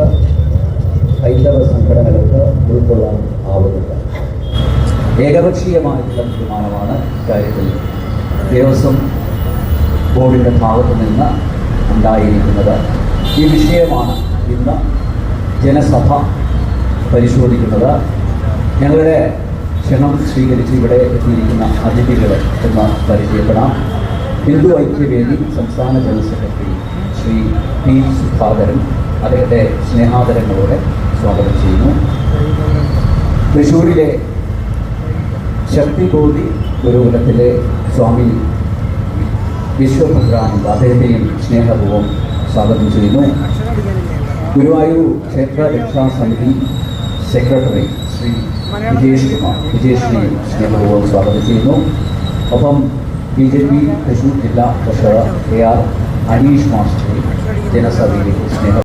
നമുക്ക് ഹൈന്ദവ സംഘടനകൾക്ക് ഉൾക്കൊള്ളാൻ ആവുന്നില്ല. ഏകപക്ഷീയമായിട്ടുള്ള തീരുമാനമാണ് ഇക്കാര്യത്തിൽ ദേവസ്വം ബോർഡിൻ്റെ ഭാഗത്തു നിന്ന് ഉണ്ടായിരിക്കുന്നത്. ഈ വിഷയമാണ് ഇന്ന് ജനസഭ പരിശോധിക്കുന്നത്. ഞങ്ങളുടെ ക്ഷണം സ്വീകരിച്ച് ഇവിടെ എത്തിയിരിക്കുന്ന അതിഥികളെ എന്ന് പരിചയപ്പെടാം. ഹിന്ദു ഐക്യവേദി സംസ്ഥാന general secretary Shri P Sudhakaran അദ്ദേഹത്തെ സ്നേഹാദരങ്ങളോടെ സ്വാഗതം ചെയ്യുന്നു. തൃശ്ശൂരിലെ ശക്തിബോധി ഗുരുകുലത്തിലെ സ്വാമി വിശ്വഭദ്രാനന്ദ അദ്ദേഹത്തെയും സ്നേഹപൂർവ്വം സ്വാഗതം ചെയ്യുന്നു. ഗുരുവായൂർ ക്ഷേത്ര രക്ഷാ സമിതി സെക്രട്ടറി ശ്രീ വിജേഷിനെയും സ്നേഹപൂർവ്വം സ്വാഗതം ചെയ്യുന്നു. ഒപ്പം BJP തൃശ്ശൂർ ജില്ലാ ട്രഷറർ AR അനീഷ് മാസ്റ്ററെ ജനസഭയിലേക്ക് സ്നേഹം